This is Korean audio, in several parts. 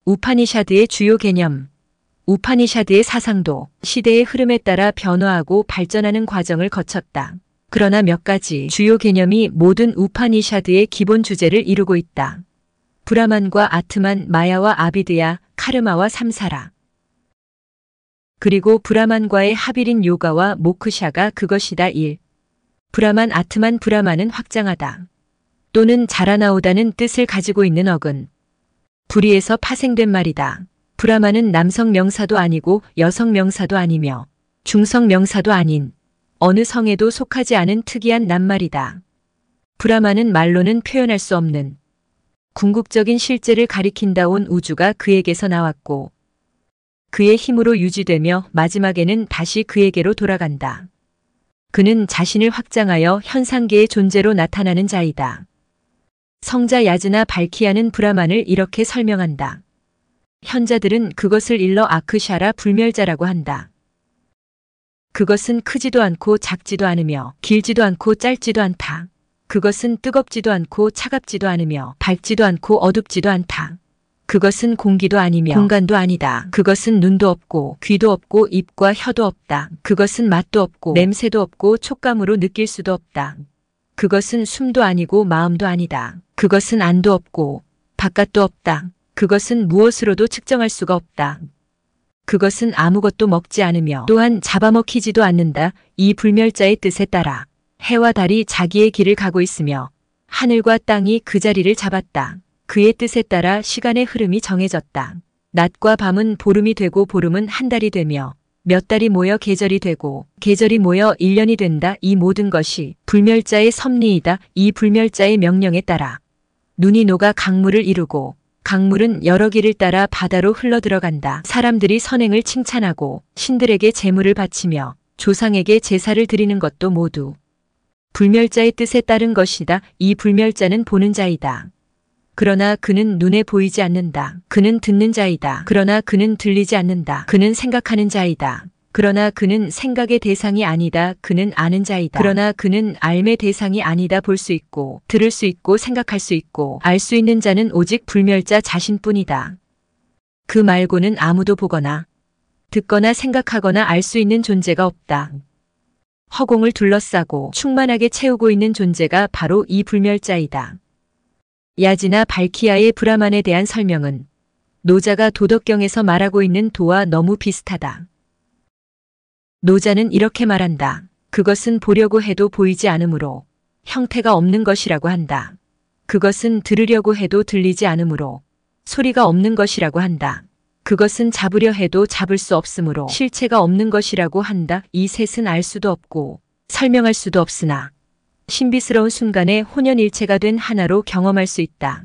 우파니샤드의 주요 개념. 우파니샤드의 사상도 시대의 흐름에 따라 변화하고 발전하는 과정을 거쳤다. 그러나 몇 가지 주요 개념이 모든 우파니샤드의 기본 주제를 이루고 있다. 브라만과 아트만, 마야와 아비드야, 카르마와 삼사라. 그리고 브라만과의 합일인 요가와 모크샤가 그것이다. 1. 브라만, 아트만. 브라만은 확장하다 또는 자라나오다는 뜻을 가지고 있는 어근. 불의에서 파생된 말이다. 브라만은 남성 명사도 아니고 여성 명사도 아니며 중성 명사도 아닌 어느 성에도 속하지 않은 특이한 낱말이다. 브라만은 말로는 표현할 수 없는 궁극적인 실제를 가리킨다. 온 우주가 그에게서 나왔고 그의 힘으로 유지되며 마지막에는 다시 그에게로 돌아간다. 그는 자신을 확장하여 현상계의 존재로 나타나는 자이다. 성자 야즈나 발키아는 브라만을 이렇게 설명한다. 현자들은 그것을 일러 아크샤라 불멸자라고 한다. 그것은 크지도 않고 작지도 않으며 길지도 않고 짧지도 않다. 그것은 뜨겁지도 않고 차갑지도 않으며 밝지도 않고 어둡지도 않다. 그것은 공기도 아니며 공간도 아니다. 그것은 눈도 없고 귀도 없고 입과 혀도 없다. 그것은 맛도 없고 냄새도 없고 촉감으로 느낄 수도 없다. 그것은 숨도 아니고 마음도 아니다. 그것은 안도 없고 바깥도 없다. 그것은 무엇으로도 측정할 수가 없다. 그것은 아무것도 먹지 않으며 또한 잡아먹히지도 않는다. 이 불멸자의 뜻에 따라 해와 달이 자기의 길을 가고 있으며 하늘과 땅이 그 자리를 잡았다. 그의 뜻에 따라 시간의 흐름이 정해졌다. 낮과 밤은 보름이 되고 보름은 한 달이 되며 몇 달이 모여 계절이 되고 계절이 모여 1년이 된다. 이 모든 것이 불멸자의 섭리이다. 이 불멸자의 명령에 따라 눈이 녹아 강물을 이루고 강물은 여러 길을 따라 바다로 흘러들어간다. 사람들이 선행을 칭찬하고 신들에게 제물을 바치며 조상에게 제사를 드리는 것도 모두 불멸자의 뜻에 따른 것이다. 이 불멸자는 보는 자이다. 그러나 그는 눈에 보이지 않는다. 그는 듣는 자이다. 그러나 그는 들리지 않는다. 그는 생각하는 자이다. 그러나 그는 생각의 대상이 아니다. 그는 아는 자이다. 그러나 그는 알매 대상이 아니다. 볼 수 있고 들을 수 있고 생각할 수 있고 알 수 있는 자는 오직 불멸자 자신뿐이다. 그 말고는 아무도 보거나 듣거나 생각하거나 알 수 있는 존재가 없다. 허공을 둘러싸고 충만하게 채우고 있는 존재가 바로 이 불멸자이다. 야지나 발키아의 브라만에 대한 설명은 노자가 도덕경에서 말하고 있는 도와 너무 비슷하다. 노자는 이렇게 말한다. 그것은 보려고 해도 보이지 않으므로 형태가 없는 것이라고 한다. 그것은 들으려고 해도 들리지 않으므로 소리가 없는 것이라고 한다. 그것은 잡으려 해도 잡을 수 없으므로 실체가 없는 것이라고 한다. 이 셋은 알 수도 없고 설명할 수도 없으나 신비스러운 순간에 혼연일체가 된 하나로 경험할 수 있다.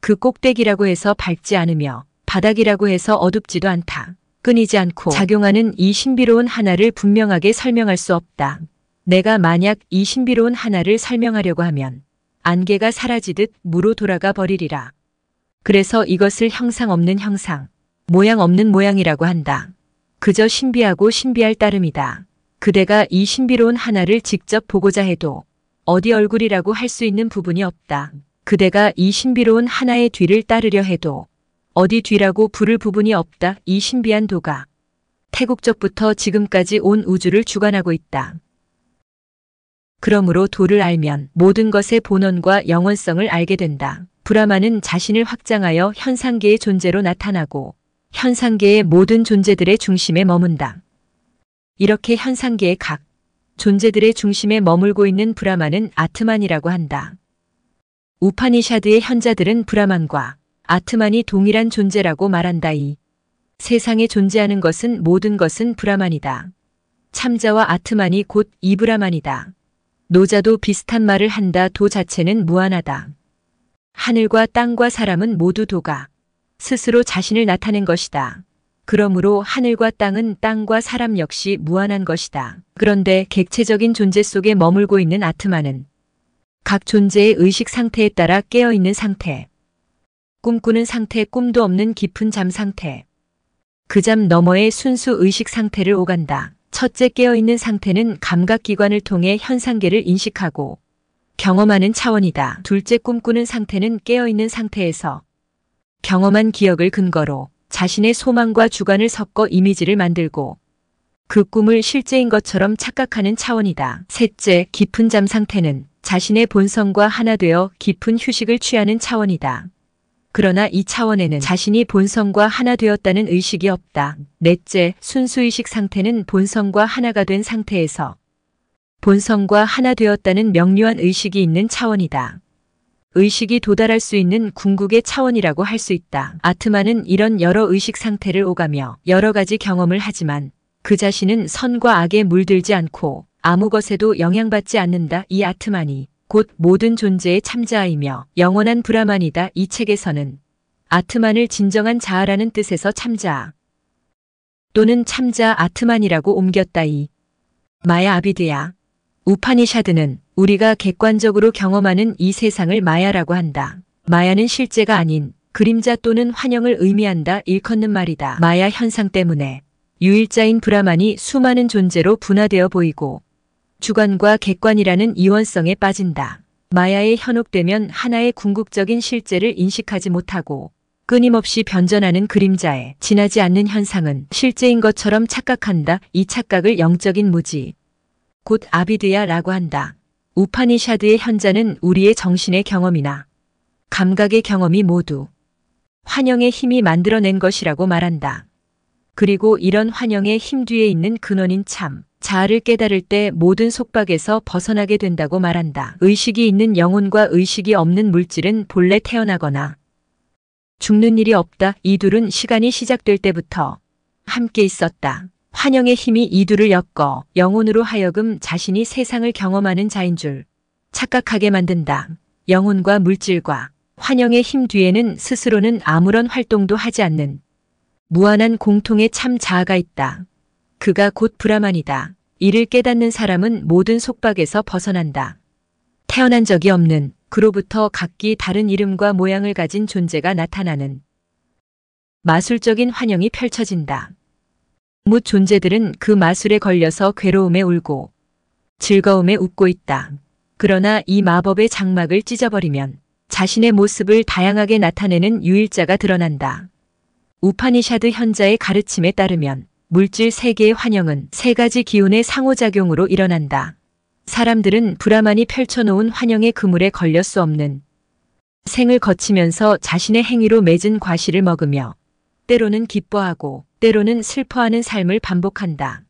그 꼭대기라고 해서 밝지 않으며 바닥이라고 해서 어둡지도 않다. 끊이지 않고 작용하는 이 신비로운 하나를 분명하게 설명할 수 없다. 내가 만약 이 신비로운 하나를 설명하려고 하면 안개가 사라지듯 무로 돌아가 버리리라. 그래서 이것을 형상 없는 형상, 모양 없는 모양이라고 한다. 그저 신비하고 신비할 따름이다. 그대가 이 신비로운 하나를 직접 보고자 해도 어디 얼굴이라고 할 수 있는 부분이 없다. 그대가 이 신비로운 하나의 뒤를 따르려 해도 어디 뒤라고 부를 부분이 없다. 이 신비한 도가 태국적부터 지금까지 온 우주를 주관하고 있다. 그러므로 도를 알면 모든 것의 본원과 영원성을 알게 된다. 브라만은 자신을 확장하여 현상계의 존재로 나타나고 현상계의 모든 존재들의 중심에 머문다. 이렇게 현상계의 각 존재들의 중심에 머물고 있는 브라만은 아트만이라고 한다. 우파니샤드의 현자들은 브라만과 아트만이 동일한 존재라고 말한다. 이 세상에 존재하는 것은 모든 것은 브라만이다. 참자와 아트만이 곧 이 브라만이다. 노자도 비슷한 말을 한다. 도 자체는 무한하다. 하늘과 땅과 사람은 모두 도가 스스로 자신을 나타낸 것이다. 그러므로 하늘과 땅은 땅과 사람 역시 무한한 것이다. 그런데 객체적인 존재 속에 머물고 있는 아트만은 각 존재의 의식 상태에 따라 깨어있는 상태, 꿈꾸는 상태, 꿈도 없는 깊은 잠 상태, 그 잠 너머의 순수 의식 상태를 오간다. 첫째 깨어있는 상태는 감각기관을 통해 현상계를 인식하고 경험하는 차원이다. 둘째 꿈꾸는 상태는 깨어있는 상태에서 경험한 기억을 근거로 자신의 소망과 주관을 섞어 이미지를 만들고 그 꿈을 실제인 것처럼 착각하는 차원이다. 셋째, 깊은 잠 상태는 자신의 본성과 하나 되어 깊은 휴식을 취하는 차원이다. 그러나 이 차원에는 자신이 본성과 하나 되었다는 의식이 없다. 넷째, 순수의식 상태는 본성과 하나가 된 상태에서 본성과 하나 되었다는 명료한 의식이 있는 차원이다. 의식이 도달할 수 있는 궁극의 차원이라고 할 수 있다. 아트만은 이런 여러 의식 상태를 오가며 여러 가지 경험을 하지만 그 자신은 선과 악에 물들지 않고 아무 것에도 영향받지 않는다. 이 아트만이 곧 모든 존재의 참자이며 영원한 브라만이다. 이 책에서는 아트만을 진정한 자아라는 뜻에서 참자 또는 참자 아트만이라고 옮겼다. 이 마야 아비드야. 우파니샤드는 우리가 객관적으로 경험하는 이 세상을 마야라고 한다. 마야는 실제가 아닌 그림자 또는 환영을 의미한다. 일컫는 말이다. 마야 현상 때문에 유일자인 브라만이 수많은 존재로 분화되어 보이고 주관과 객관이라는 이원성에 빠진다. 마야에 현혹되면 하나의 궁극적인 실제를 인식하지 못하고 끊임없이 변전하는 그림자에 지나지 않는 현상은 실제인 것처럼 착각한다. 이 착각을 영적인 무지, 곧 아비드야라고 한다. 우파니샤드의 현자는 우리의 정신의 경험이나 감각의 경험이 모두 환영의 힘이 만들어낸 것이라고 말한다. 그리고 이런 환영의 힘 뒤에 있는 근원인 참 자아를 깨달을 때 모든 속박에서 벗어나게 된다고 말한다. 의식이 있는 영혼과 의식이 없는 물질은 본래 태어나거나 죽는 일이 없다. 이 둘은 시간이 시작될 때부터 함께 있었다. 환영의 힘이 이 둘을 엮어 영혼으로 하여금 자신이 세상을 경험하는 자인 줄 착각하게 만든다. 영혼과 물질과 환영의 힘 뒤에는 스스로는 아무런 활동도 하지 않는 무한한 공통의 참 자아가 있다. 그가 곧 브라만이다. 이를 깨닫는 사람은 모든 속박에서 벗어난다. 태어난 적이 없는 그로부터 각기 다른 이름과 모양을 가진 존재가 나타나는 마술적인 환영이 펼쳐진다. 뭇 존재들은 그 마술에 걸려서 괴로움에 울고 즐거움에 웃고 있다. 그러나 이 마법의 장막을 찢어버리면 자신의 모습을 다양하게 나타내는 유일자가 드러난다. 우파니샤드 현자의 가르침에 따르면 물질 세계의 환영은 세 가지 기운의 상호작용으로 일어난다. 사람들은 브라만이 펼쳐놓은 환영의 그물에 걸릴 수 없는 생을 거치면서 자신의 행위로 맺은 과실을 먹으며 때로는 기뻐하고 때로는 슬퍼하는 삶을 반복한다.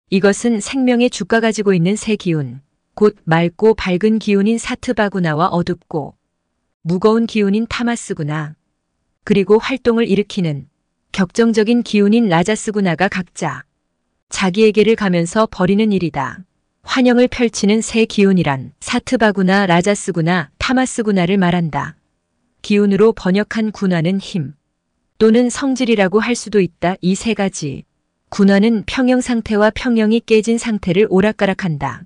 이것은 생명의 주가 가지고 있는 세 기운, 곧 맑고 밝은 기운인 사트바구나와 어둡고 무거운 기운인 타마스구나, 그리고 활동을 일으키는 격정적인 기운인 라자스구나가 각자 자기에게를 가면서 벌이는 일이다. 환영을 펼치는 세 기운이란 사트바구나, 라자스구나, 타마스구나를 말한다. 기운으로 번역한 군화는 힘 또는 성질이라고 할 수도 있다. 이 세 가지 군화는 평형 상태와 평형이 깨진 상태를 오락가락한다.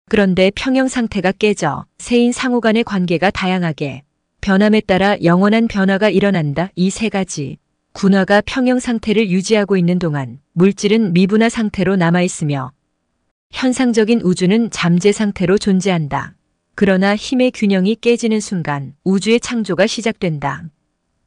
그런데 평형 상태가 깨져 세인 상호 간의 관계가 다양하게 변함에 따라 영원한 변화가 일어난다. 이 세 가지 군화가 평형 상태를 유지하고 있는 동안 물질은 미분화 상태로 남아있으며 현상적인 우주는 잠재 상태로 존재한다. 그러나 힘의 균형이 깨지는 순간 우주의 창조가 시작된다.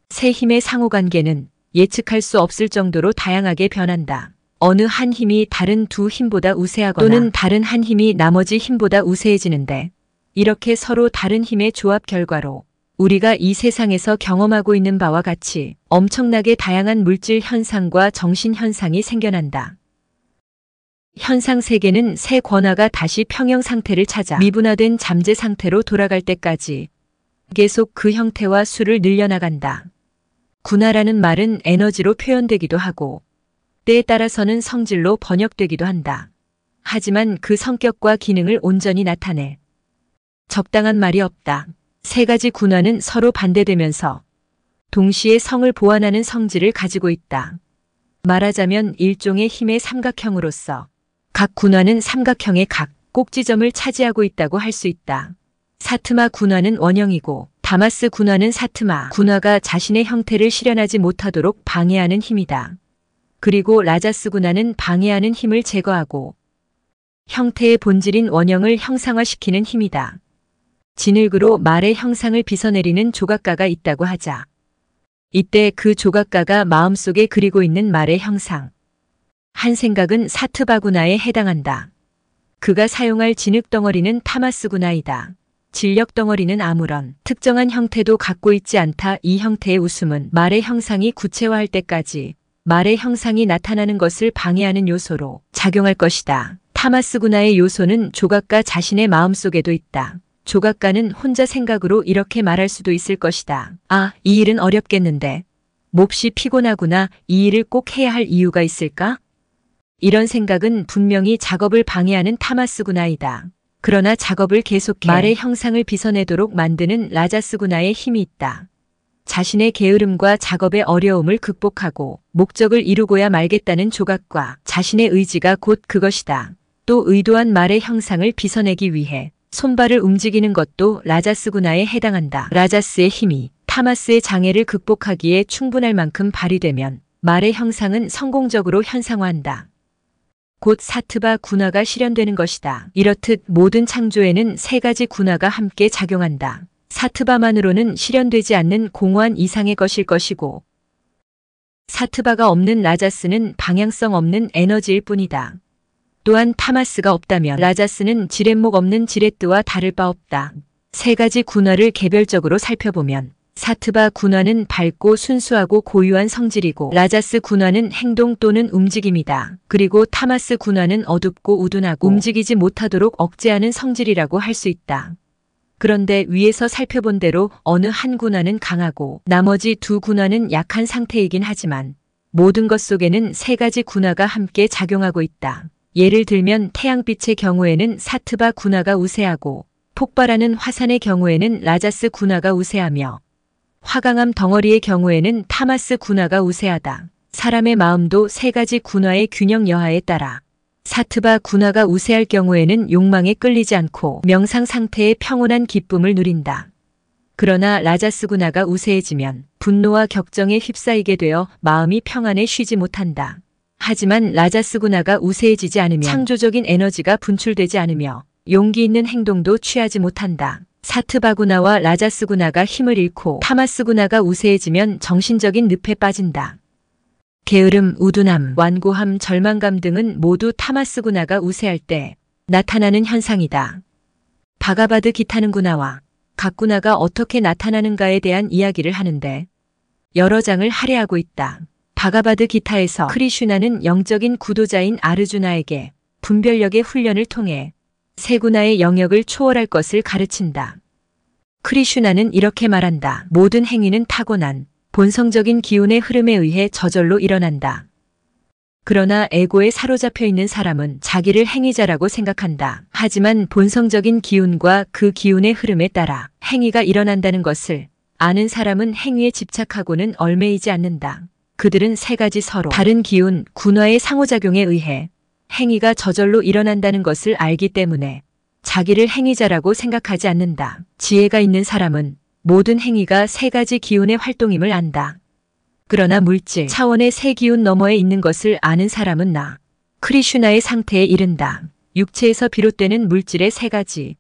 세 힘의 상호관계는 예측할 수 없을 정도로 다양하게 변한다. 어느 한 힘이 다른 두 힘보다 우세하거나 또는 다른 한 힘이 나머지 힘보다 우세해지는데 이렇게 서로 다른 힘의 조합 결과로 우리가 이 세상에서 경험하고 있는 바와 같이 엄청나게 다양한 물질 현상과 정신 현상이 생겨난다. 현상 세계는 새 권화가 다시 평형 상태를 찾아 미분화된 잠재 상태로 돌아갈 때까지 계속 그 형태와 수를 늘려나간다. 군화라는 말은 에너지로 표현되기도 하고 때에 따라서는 성질로 번역되기도 한다. 하지만 그 성격과 기능을 온전히 나타내 적당한 말이 없다. 세 가지 군화는 서로 반대되면서 동시에 성을 보완하는 성질을 가지고 있다. 말하자면 일종의 힘의 삼각형으로서 각 군화는 삼각형의 각 꼭지점을 차지하고 있다고 할 수 있다. 사트마 군화는 원형이고 다마스 군화는 사트마 군화가 자신의 형태를 실현하지 못하도록 방해하는 힘이다. 그리고 라자스 군화는 방해하는 힘을 제거하고 형태의 본질인 원형을 형상화시키는 힘이다. 진흙으로 말의 형상을 빗어내리는 조각가가 있다고 하자. 이때 그 조각가가 마음속에 그리고 있는 말의 형상. 한 생각은 사트바구나에 해당한다. 그가 사용할 진흙덩어리는 타마스구나이다. 진력덩어리는 아무런 특정한 형태도 갖고 있지 않다. 이 형태의 웃음은 말의 형상이 구체화할 때까지 말의 형상이 나타나는 것을 방해하는 요소로 작용할 것이다. 타마스구나의 요소는 조각가 자신의 마음속에도 있다. 조각가는 혼자 생각으로 이렇게 말할 수도 있을 것이다. 아, 이 일은 어렵겠는데. 몹시 피곤하구나. 이 일을 꼭 해야 할 이유가 있을까? 이런 생각은 분명히 작업을 방해하는 타마스구나이다. 그러나 작업을 계속해 말의 형상을 빗어내도록 만드는 라자스구나의 힘이 있다. 자신의 게으름과 작업의 어려움을 극복하고 목적을 이루고야 말겠다는 조각과 자신의 의지가 곧 그것이다. 또 의도한 말의 형상을 빗어내기 위해 손발을 움직이는 것도 라자스구나에 해당한다. 라자스의 힘이 타마스의 장애를 극복하기에 충분할 만큼 발휘되면 말의 형상은 성공적으로 현상화한다. 곧 사트바 군화가 실현되는 것이다. 이렇듯 모든 창조에는 세 가지 군화가 함께 작용한다. 사트바만으로는 실현되지 않는 공허한 이상의 것일 것이고, 사트바가 없는 라자스는 방향성 없는 에너지일 뿐이다. 또한 타마스가 없다면 라자스는 지렛목 없는 지렛드와 다를 바 없다. 세 가지 군화를 개별적으로 살펴보면 사트바 군화는 밝고 순수하고 고유한 성질이고, 라자스 군화는 행동 또는 움직임이다. 그리고 타마스 군화는 어둡고 우둔하고 움직이지 못하도록 억제하는 성질이라고 할 수 있다. 그런데 위에서 살펴본 대로 어느 한 군화는 강하고 나머지 두 군화는 약한 상태이긴 하지만 모든 것 속에는 세 가지 군화가 함께 작용하고 있다. 예를 들면 태양빛의 경우에는 사트바 군화가 우세하고, 폭발하는 화산의 경우에는 라자스 군화가 우세하며, 화강암 덩어리의 경우에는 타마스 군화가 우세하다. 사람의 마음도 세 가지 군화의 균형 여하에 따라 사트바 군화가 우세할 경우에는 욕망에 끌리지 않고 명상 상태의 평온한 기쁨을 누린다. 그러나 라자스 군화가 우세해지면 분노와 격정에 휩싸이게 되어 마음이 평안에 쉬지 못한다. 하지만 라자스 군화가 우세해지지 않으면 창조적인 에너지가 분출되지 않으며 용기 있는 행동도 취하지 못한다. 사트바구나와 라자스구나가 힘을 잃고 타마스구나가 우세해지면 정신적인 늪에 빠진다. 게으름, 우둔함, 완고함, 절망감 등은 모두 타마스구나가 우세할 때 나타나는 현상이다. 바가바드 기타는 구나와 각 구나가 어떻게 나타나는가에 대한 이야기를 하는데 여러 장을 할애하고 있다. 바가바드 기타에서 크리슈나는 영적인 구도자인 아르주나에게 분별력의 훈련을 통해 세 군화의 영역을 초월할 것을 가르친다. 크리슈나는 이렇게 말한다. 모든 행위는 타고난 본성적인 기운의 흐름에 의해 저절로 일어난다. 그러나 에고에 사로잡혀 있는 사람은 자기를 행위자라고 생각한다. 하지만 본성적인 기운과 그 기운의 흐름에 따라 행위가 일어난다는 것을 아는 사람은 행위에 집착하고는 얽매이지 않는다. 그들은 세 가지 서로 다른 기운, 군화의 상호작용에 의해 행위가 저절로 일어난다는 것을 알기 때문에 자기를 행위자라고 생각하지 않는다. 지혜가 있는 사람은 모든 행위가 세 가지 기운의 활동임을 안다. 그러나 물질 차원의 세 기운 너머에 있는 것을 아는 사람은 나, 크리슈나의 상태에 이른다. 육체에서 비롯되는 물질의 세 가지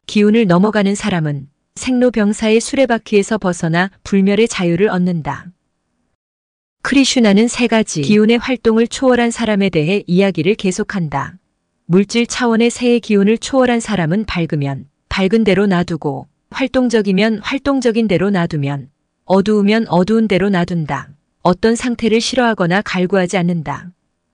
기운을 넘어가는 사람은 생로병사의 수레바퀴에서 벗어나 불멸의 자유를 얻는다. 크리슈나는 세 가지 기운의 활동을 초월한 사람에 대해 이야기를 계속한다. 물질 차원의 세의 기운을 초월한 사람은 밝으면 밝은 대로 놔두고, 활동적이면 활동적인 대로 놔두면, 어두우면 어두운 대로 놔둔다. 어떤 상태를 싫어하거나 갈구하지 않는다.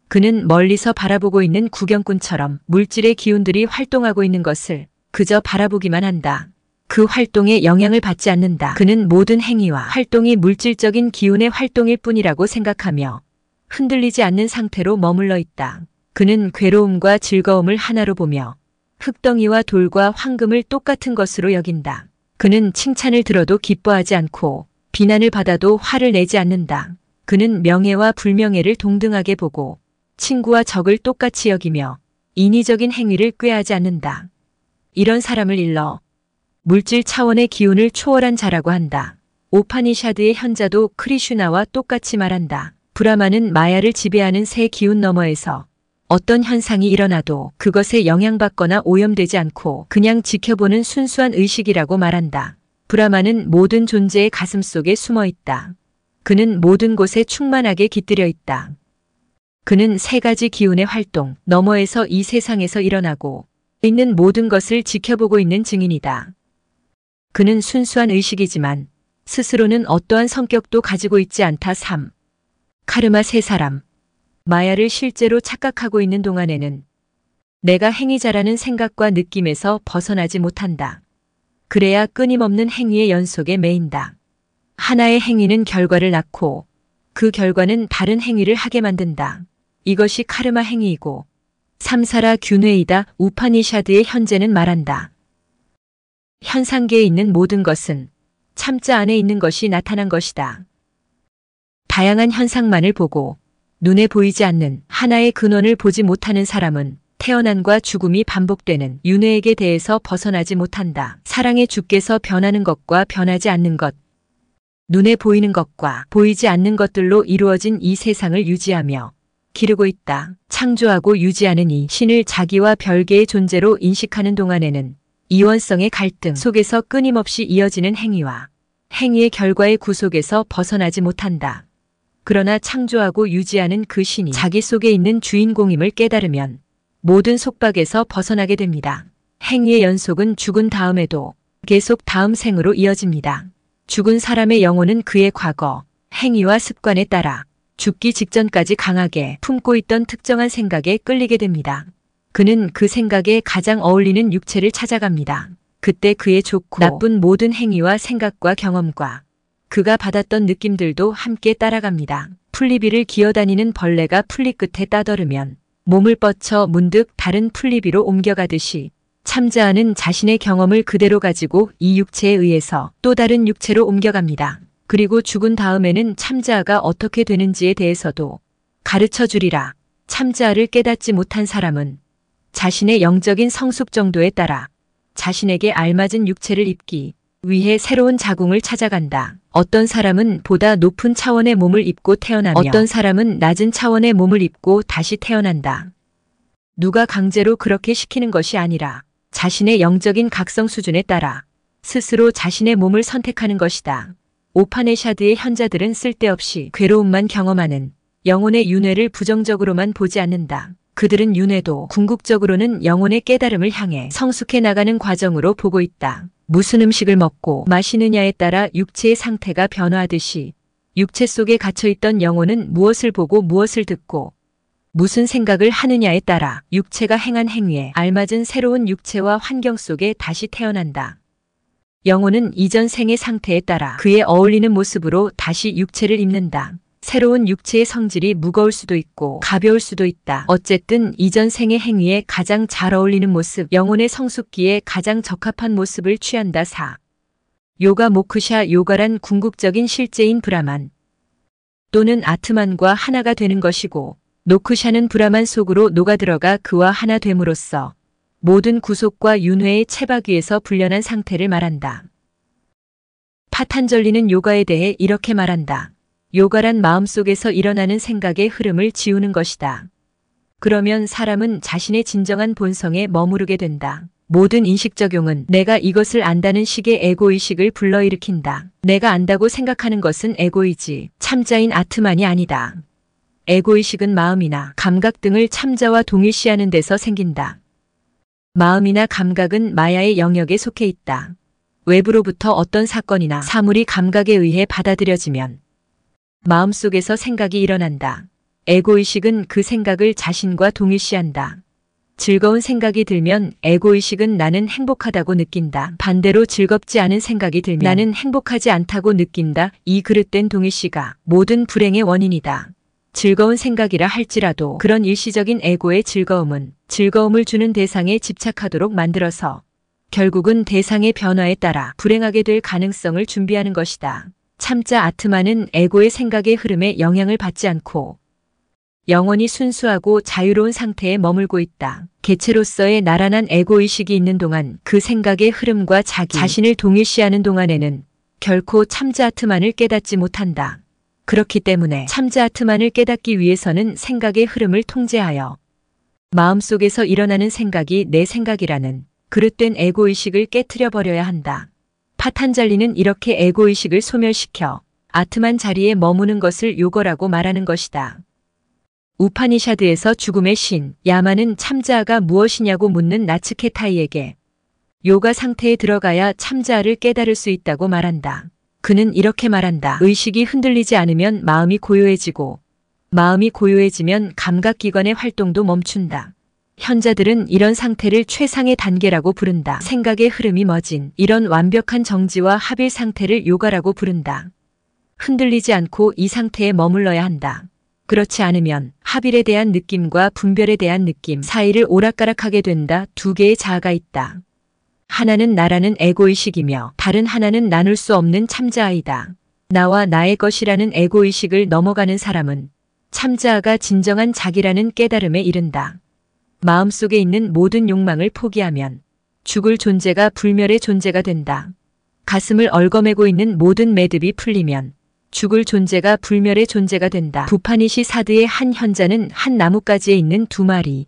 그는 멀리서 바라보고 있는 구경꾼처럼 물질의 기운들이 활동하고 있는 것을 그저 바라보기만 한다. 그 활동에 영향을 받지 않는다. 그는 모든 행위와 활동이 물질적인 기운의 활동일 뿐이라고 생각하며 흔들리지 않는 상태로 머물러 있다. 그는 괴로움과 즐거움을 하나로 보며 흙덩이와 돌과 황금을 똑같은 것으로 여긴다. 그는 칭찬을 들어도 기뻐하지 않고 비난을 받아도 화를 내지 않는다. 그는 명예와 불명예를 동등하게 보고 친구와 적을 똑같이 여기며 인위적인 행위를 꾀하지 않는다. 이런 사람을 일러 물질 차원의 기운을 초월한 자라고 한다. 오파니샤드의 현자도 크리슈나와 똑같이 말한다. 브라마는 마야를 지배하는 세 기운 너머에서 어떤 현상이 일어나도 그것에 영향받거나 오염되지 않고 그냥 지켜보는 순수한 의식이라고 말한다. 브라마는 모든 존재의 가슴 속에 숨어 있다. 그는 모든 곳에 충만하게 깃들여 있다. 그는 세 가지 기운의 활동 너머에서 이 세상에서 일어나고 있는 모든 것을 지켜보고 있는 증인이다. 그는 순수한 의식이지만 스스로는 어떠한 성격도 가지고 있지 않다. 3. 카르마 세 사람. 마야를 실제로 착각하고 있는 동안에는 내가 행위자라는 생각과 느낌에서 벗어나지 못한다. 그래야 끊임없는 행위의 연속에 매인다. 하나의 행위는 결과를 낳고 그 결과는 다른 행위를 하게 만든다. 이것이 카르마 행위이고 삼사라 균회이다. 우파니샤드의 현재는 말한다. 현상계에 있는 모든 것은 참자 안에 있는 것이 나타난 것이다. 다양한 현상만을 보고 눈에 보이지 않는 하나의 근원을 보지 못하는 사람은 태어남과 죽음이 반복되는 윤회에게 대해서 벗어나지 못한다. 사랑의 주께서 변하는 것과 변하지 않는 것, 눈에 보이는 것과 보이지 않는 것들로 이루어진 이 세상을 유지하며 기르고 있다. 창조하고 유지하는 이 신을 자기와 별개의 존재로 인식하는 동안에는 이원성의 갈등 속에서 끊임없이 이어지는 행위와 행위의 결과의 구속에서 벗어나지 못한다. 그러나 창조하고 유지하는 그 신이 자기 속에 있는 주인공임을 깨달으면 모든 속박에서 벗어나게 됩니다. 행위의 연속은 죽은 다음에도 계속 다음 생으로 이어집니다. 죽은 사람의 영혼은 그의 과거, 행위와 습관에 따라 죽기 직전까지 강하게 품고 있던 특정한 생각에 끌리게 됩니다. 그는 그 생각에 가장 어울리는 육체를 찾아갑니다. 그때 그의 좋고 나쁜 모든 행위와 생각과 경험과 그가 받았던 느낌들도 함께 따라갑니다. 풀리비를 기어다니는 벌레가 풀리 끝에 따더르면 몸을 뻗쳐 문득 다른 풀리비로 옮겨가듯이 참자하는 자신의 경험을 그대로 가지고 이 육체에 의해서 또 다른 육체로 옮겨갑니다. 그리고 죽은 다음에는 참자아가 어떻게 되는지에 대해서도 가르쳐 주리라. 참자아를 깨닫지 못한 사람은 자신의 영적인 성숙 정도에 따라 자신에게 알맞은 육체를 입기 위해 새로운 자궁을 찾아간다. 어떤 사람은 보다 높은 차원의 몸을 입고 태어나며 어떤 사람은 낮은 차원의 몸을 입고 다시 태어난다. 누가 강제로 그렇게 시키는 것이 아니라 자신의 영적인 각성 수준에 따라 스스로 자신의 몸을 선택하는 것이다. 오파네샤드의 현자들은 쓸데없이 괴로움만 경험하는 영혼의 윤회를 부정적으로만 보지 않는다. 그들은 윤회도 궁극적으로는 영혼의 깨달음을 향해 성숙해 나가는 과정으로 보고 있다. 무슨 음식을 먹고 마시느냐에 따라 육체의 상태가 변화하듯이 육체 속에 갇혀있던 영혼은 무엇을 보고 무엇을 듣고 무슨 생각을 하느냐에 따라 육체가 행한 행위에 알맞은 새로운 육체와 환경 속에 다시 태어난다. 영혼은 이전 생의 상태에 따라 그에 어울리는 모습으로 다시 육체를 입는다. 새로운 육체의 성질이 무거울 수도 있고 가벼울 수도 있다. 어쨌든 이전 생의 행위에 가장 잘 어울리는 모습, 영혼의 성숙기에 가장 적합한 모습을 취한다. 4. 요가 모크샤. 요가란 궁극적인 실제인 브라만 또는 아트만과 하나가 되는 것이고 노크샤는 브라만 속으로 녹아들어가 그와 하나 됨으로써 모든 구속과 윤회의 채박 위에서 불련한 상태를 말한다. 파탄절리는 요가에 대해 이렇게 말한다. 요가란 마음속에서 일어나는 생각의 흐름을 지우는 것이다. 그러면 사람은 자신의 진정한 본성에 머무르게 된다. 모든 인식적용은 내가 이것을 안다는 식의 에고의식을 불러일으킨다. 내가 안다고 생각하는 것은 에고이지 참자인 아트만이 아니다. 에고의식은 마음이나 감각 등을 참자와 동일시하는 데서 생긴다. 마음이나 감각은 마야의 영역에 속해 있다. 외부로부터 어떤 사건이나 사물이 감각에 의해 받아들여지면 마음속에서 생각이 일어난다. 에고의식은 그 생각을 자신과 동일시한다. 즐거운 생각이 들면 에고의식은 나는 행복하다고 느낀다. 반대로 즐겁지 않은 생각이 들면 나는 행복하지 않다고 느낀다. 이 그릇된 동일시가 모든 불행의 원인이다. 즐거운 생각이라 할지라도 그런 일시적인 에고의 즐거움은 즐거움을 주는 대상에 집착하도록 만들어서 결국은 대상의 변화에 따라 불행하게 될 가능성을 준비하는 것이다. 참자 아트만은 에고의 생각의 흐름에 영향을 받지 않고 영원히 순수하고 자유로운 상태에 머물고 있다. 개체로서의 나란한 에고의식이 있는 동안 그 생각의 흐름과 자신을 동일시하는 동안에는 결코 참자 아트만을 깨닫지 못한다. 그렇기 때문에 참자 아트만을 깨닫기 위해서는 생각의 흐름을 통제하여 마음속에서 일어나는 생각이 내 생각이라는 그릇된 에고의식을 깨트려 버려야 한다. 파탄잘리는 이렇게 에고의식을 소멸시켜 아트만 자리에 머무는 것을 요거라고 말하는 것이다. 우파니샤드에서 죽음의 신, 야마는 참자아가 무엇이냐고 묻는 나츠케타이에게 요가 상태에 들어가야 참자아를 깨달을 수 있다고 말한다. 그는 이렇게 말한다. 의식이 흔들리지 않으면 마음이 고요해지고 마음이 고요해지면 감각기관의 활동도 멈춘다. 현자들은 이런 상태를 최상의 단계라고 부른다. 생각의 흐름이 멎은 이런 완벽한 정지와 합일 상태를 요가라고 부른다. 흔들리지 않고 이 상태에 머물러야 한다. 그렇지 않으면 합일에 대한 느낌과 분별에 대한 느낌 사이를 오락가락하게 된다. 두 개의 자아가 있다. 하나는 나라는 에고의식이며 다른 하나는 나눌 수 없는 참자아이다. 나와 나의 것이라는 에고의식을 넘어가는 사람은 참자아가 진정한 자기라는 깨달음에 이른다. 마음속에 있는 모든 욕망을 포기하면 죽을 존재가 불멸의 존재가 된다. 가슴을 얽어매고 있는 모든 매듭이 풀리면 죽을 존재가 불멸의 존재가 된다. 부파니시 사드의 한 현자는 한 나뭇가지에 있는 두 마리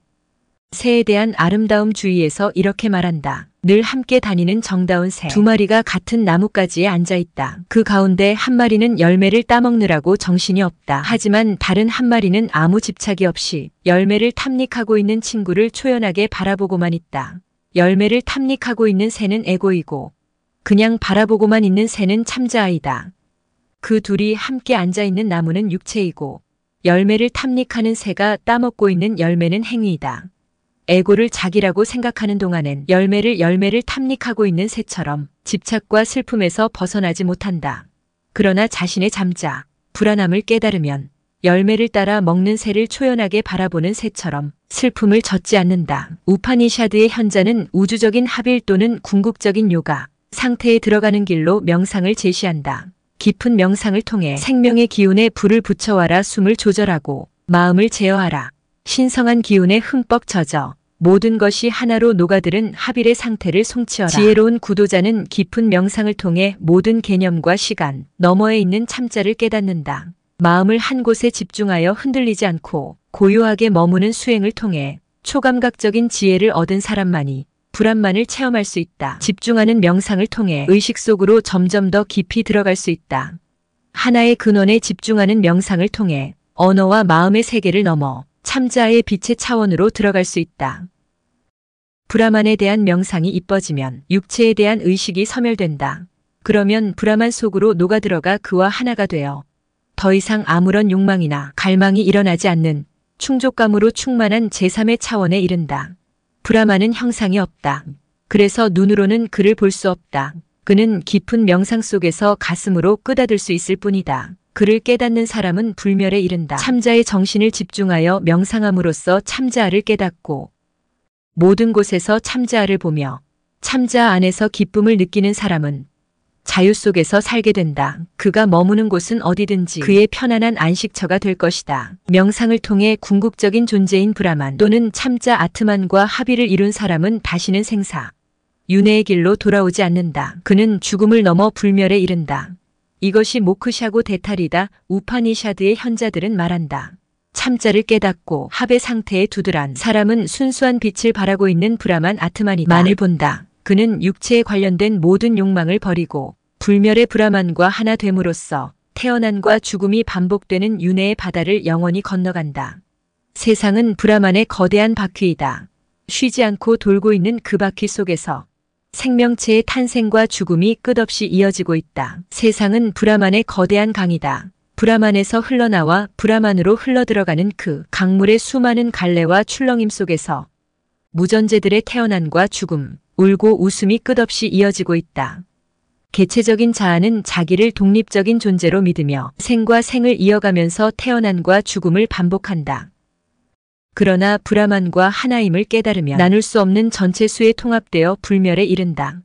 새에 대한 아름다움 주의에서 이렇게 말한다. 늘 함께 다니는 정다운 새 두 마리가 같은 나뭇가지에 앉아있다. 그 가운데 한 마리는 열매를 따먹느라고 정신이 없다. 하지만 다른 한 마리는 아무 집착이 없이 열매를 탐닉하고 있는 친구를 초연하게 바라보고만 있다. 열매를 탐닉하고 있는 새는 에고이고 그냥 바라보고만 있는 새는 참자아이다. 그 둘이 함께 앉아있는 나무는 육체이고 열매를 탐닉하는 새가 따먹고 있는 열매는 행위이다. 에고를 자기라고 생각하는 동안엔 열매를 탐닉하고 있는 새처럼 집착과 슬픔에서 벗어나지 못한다. 그러나 자신의 잠자, 불안함을 깨달으면 열매를 따라 먹는 새를 초연하게 바라보는 새처럼 슬픔을 젓지 않는다. 우파니샤드의 현자는 우주적인 합일 또는 궁극적인 요가 상태에 들어가는 길로 명상을 제시한다. 깊은 명상을 통해 생명의 기운에 불을 붙여와라. 숨을 조절하고 마음을 제어하라. 신성한 기운에 흠뻑 젖어 모든 것이 하나로 녹아들은 합일의 상태를 송치어라. 지혜로운 구도자는 깊은 명상을 통해 모든 개념과 시간 너머에 있는 참자를 깨닫는다. 마음을 한 곳에 집중하여 흔들리지 않고 고요하게 머무는 수행을 통해 초감각적인 지혜를 얻은 사람만이 불안만을 체험할 수 있다. 집중하는 명상을 통해 의식 속으로 점점 더 깊이 들어갈 수 있다. 하나의 근원에 집중하는 명상을 통해 언어와 마음의 세계를 넘어 참자의 빛의 차원으로 들어갈 수 있다. 브라만에 대한 명상이 이뻐지면 육체에 대한 의식이 소멸된다. 그러면 브라만 속으로 녹아들어가 그와 하나가 되어 더 이상 아무런 욕망이나 갈망이 일어나지 않는 충족감으로 충만한 제3의 차원에 이른다. 브라만은 형상이 없다. 그래서 눈으로는 그를 볼 수 없다. 그는 깊은 명상 속에서 가슴으로 끄닫을 수 있을 뿐이다. 그를 깨닫는 사람은 불멸에 이른다. 참자의 정신을 집중하여 명상함으로써 참자아를 깨닫고 모든 곳에서 참자아를 보며 참자아 안에서 기쁨을 느끼는 사람은 자유 속에서 살게 된다. 그가 머무는 곳은 어디든지 그의 편안한 안식처가 될 것이다. 명상을 통해 궁극적인 존재인 브라만 또는 참자 아트만과 합의를 이룬 사람은 다시는 생사, 윤회의 길로 돌아오지 않는다. 그는 죽음을 넘어 불멸에 이른다. 이것이 모크샤고 데탈이다. 우파니샤드의 현자들은 말한다. 참자를 깨닫고 합의 상태에 두드란 사람은 순수한 빛을 바라고 있는 브라만 아트만이다. 만을 본다. 그는 육체에 관련된 모든 욕망을 버리고 불멸의 브라만과 하나 됨으로써 태어남과 죽음이 반복되는 윤회의 바다를 영원히 건너간다. 세상은 브라만의 거대한 바퀴이다. 쉬지 않고 돌고 있는 그 바퀴 속에서 생명체의 탄생과 죽음이 끝없이 이어지고 있다. 세상은 브라만의 거대한 강이다. 브라만에서 흘러나와 브라만으로 흘러들어가는 그 강물의 수많은 갈래와 출렁임 속에서 무전제들의 태어남과 죽음, 울고 웃음이 끝없이 이어지고 있다. 개체적인 자아는 자기를 독립적인 존재로 믿으며 생과 생을 이어가면서 태어남과 죽음을 반복한다. 그러나 브라만과 하나임을 깨달으면 나눌 수 없는 전체 수에 통합되어 불멸에 이른다.